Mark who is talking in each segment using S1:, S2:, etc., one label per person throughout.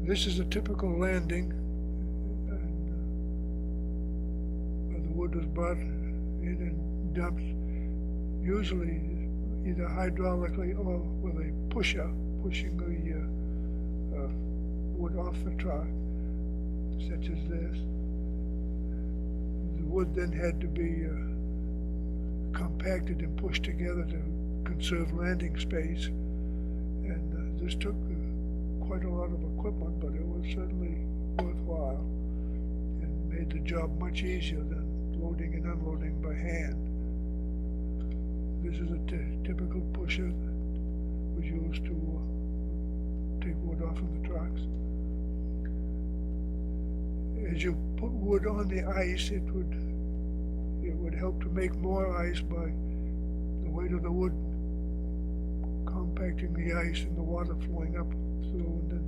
S1: This is a typical landing, and where the wood was brought in and dumped, usually either hydraulically or with a pusher, pushing the wood off the truck, such as this. The wood then had to be compacted and pushed together to conserve landing space, and this took quite a lot of equipment, but it was certainly worthwhile and made the job much easier than loading and unloading by hand. This is a typical pusher that was used to take wood off of the trucks. As you put wood on the ice, it would help to make more ice by the weight of the wood compacting the ice and the water flowing up through and then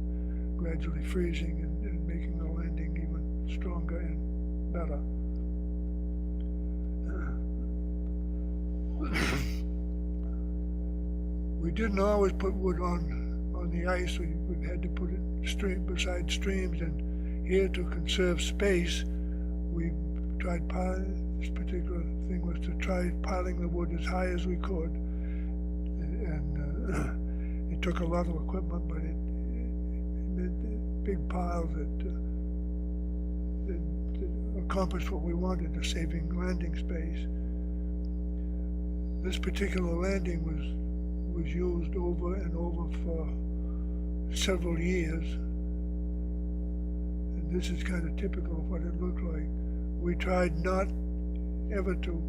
S1: gradually freezing and making the landing even stronger and better. We didn't always put wood on the ice. We had to put it beside streams, and here to conserve space, we tried piling. This particular thing was to try piling the wood as high as we could, and it took a lot of equipment, but it made big piles that accomplished what we wanted, of saving landing space. This particular landing was used over and over for several years, and this is kind of typical of what it looked like. We tried not ever to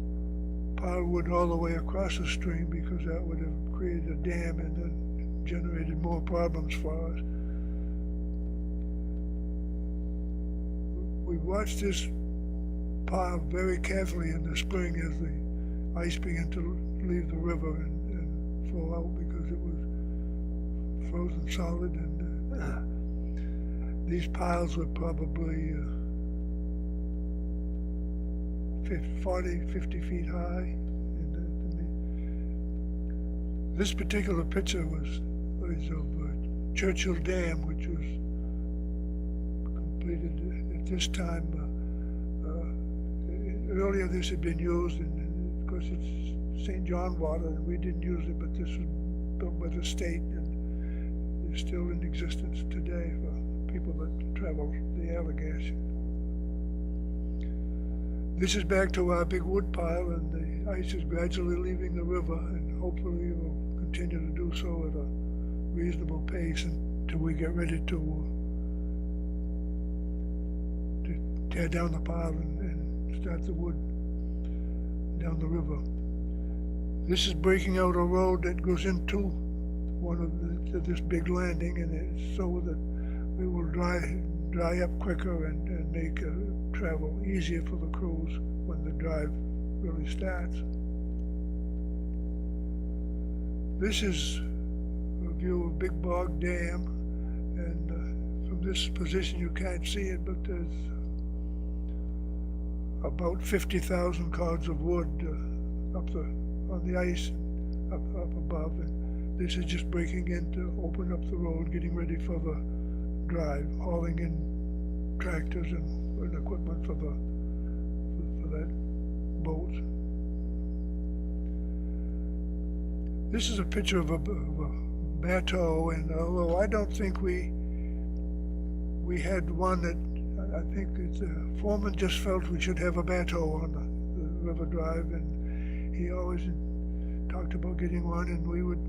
S1: pile wood all the way across the stream, because that would have created a dam and then generated more problems for us. We watched this pile very carefully in the spring as the ice began to leave the river and flow out, because it was frozen solid, and these piles were probably 50 feet high. This particular picture was of Churchill Dam, which was completed at this time. Earlier this had been used, and of course it's St. John water, and we didn't use it, but this was built by the state and is still in existence today for people that travel the Allegheny. This is back to our big wood pile, and the ice is gradually leaving the river, and hopefully it will continue to do so at a reasonable pace until we get ready to tear down the pile and start the wood down the river. This is breaking out a road that goes into one of this big landing, and it's so that we will dry up quicker and make travel easier for the crews when the drive really starts. This is a view of Big Bog Dam, and from this position you can't see it, but there's about 50,000 cords of wood on the ice up above, and this is just breaking in to open up the road, getting ready for the drive, hauling in tractors and equipment for that boat. This is a picture of a bateau, and although I don't think we had one, that I think Foreman just felt we should have a bateau on the river drive, and he always talked about getting one, and we would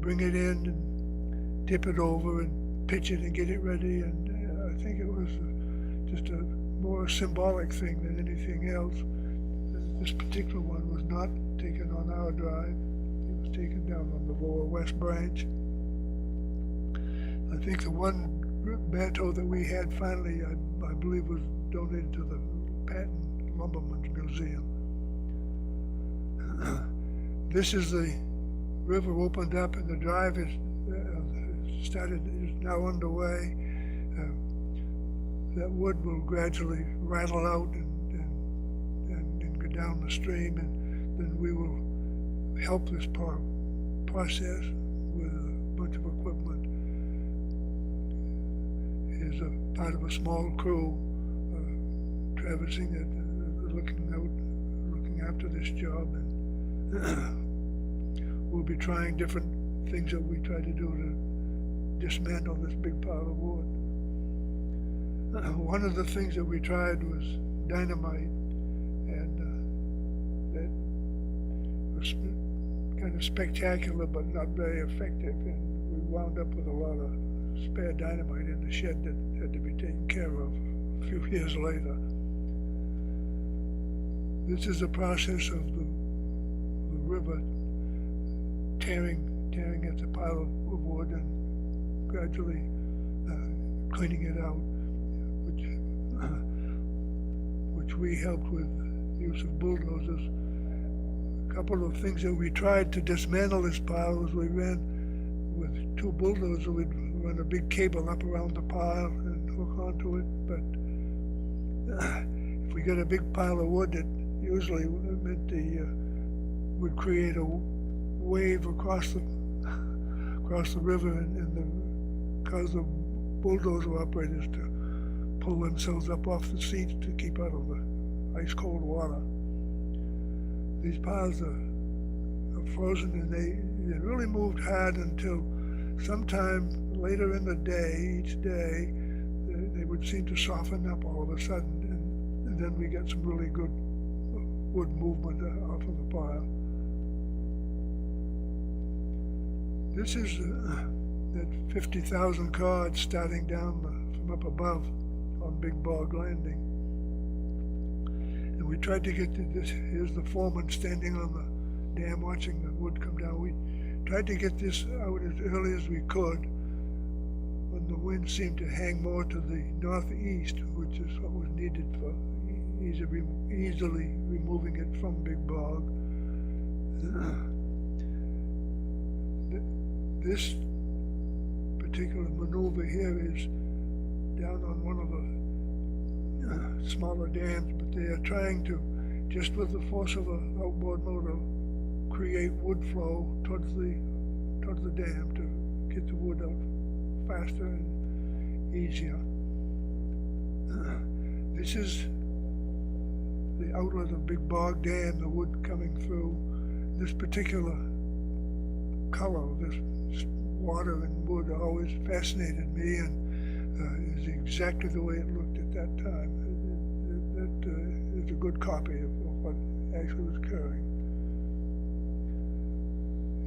S1: bring it in and tip it over and pitch it and get it ready, and I think it was just a more symbolic thing than anything else. This particular one was not taken on our drive. It was taken down on the Lower West Branch. I think the one bateau that we had finally, I believe, was donated to the Patton Lumberman's Museum. This is the river opened up, and the drive is now underway. That wood will gradually rattle out and go down the stream, and then we will help this process with a bunch of equipment. was a part of a small crew traversing it, looking after this job, and we'll be trying different things that we try to do to dismantle this big pile of wood. One of the things that we tried was dynamite, and that was kind of spectacular but not very effective, and we wound up with a lot of spare dynamite in the shed that had to be taken care of a few years later. This is a process of the river tearing at the pile of wood and gradually cleaning it out, which we helped with the use of bulldozers. A couple of things that we tried to dismantle this pile was we ran with 2 bulldozers. We'd run a big cable up around the pile and hook onto it, but if we got a big pile of wood, it usually meant would create a wave across the river, and cause the bulldozer operators to pull themselves up off the seats to keep out of the ice cold water. These piles are frozen, and they really moved hard until sometime later in the day, each day, they would seem to soften up all of a sudden, and then we get some really good wood movement off of the pile. This is that 50,000 cards starting down from up above on Big Bog Landing. And we tried to get to this. Here's the foreman standing on the dam watching the wood come down. We tried to get this out as early as we could when the wind seemed to hang more to the northeast, which is what was needed for easily removing it from Big Bog. This particular maneuver here is down on one of the smaller dams, but they are trying to, just with the force of an outboard motor, create wood flow towards the dam to get the wood out faster and easier. This is the outlet of Big Bog Dam, the wood coming through. This particular color, this water and wood, always fascinated me, and is exactly the way it looked at that time. That is a good copy of what actually was occurring.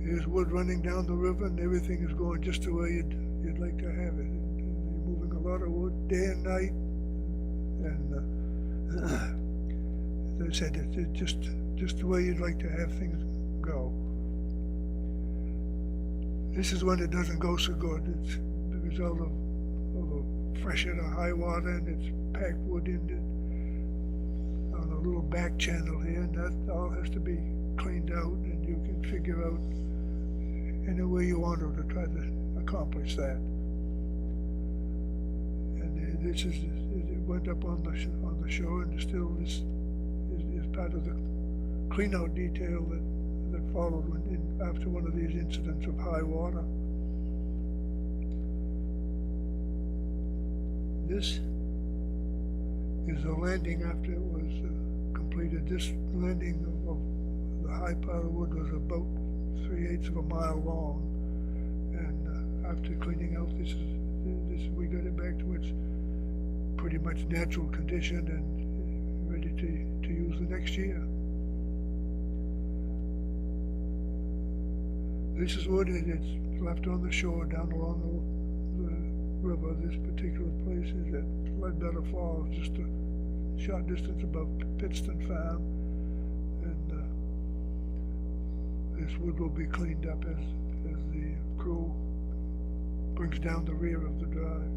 S1: Here's wood running down the river, and everything is going just the way you'd like to have it. And you're moving a lot of wood day and night, and as I said, it's just the way you'd like to have things go. This is when it doesn't go so good. It's the result of a freshet or high water, and it's packed wood in it on a little back channel here, and that all has to be cleaned out, and you can figure out any way you want to try to accomplish that. And this is, it went up on the shore, and still this is part of the clean-out detail that followed after one of these incidents of high water. This is the landing after it was completed. This landing of the high pile of wood was about 3/8 of a mile long, and after cleaning out, this we got it back to its pretty much natural condition and ready to use the next year. This is wood, and it's left on the shore down along the river. This particular place is at Ledbetter Falls, just a short distance above Pittston Farm, and this wood will be cleaned up as the crew brings down the rear of the drive.